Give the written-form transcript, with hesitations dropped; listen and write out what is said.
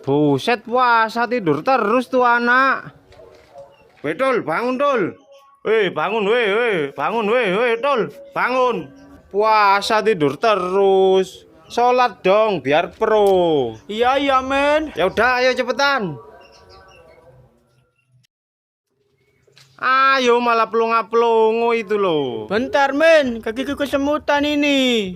Buset, puasa tidur terus tuh anak. Weh, Tol, bangun, Tol. Weh, bangun, bangun, Tol, bangun. Puasa tidur terus. Sholat dong, biar pro. Iya, iya, men. Ya udah, ayo cepetan. Ayo malah pelongo-pelongo itu loh. Bentar, men. Kakiku kesemutan ini.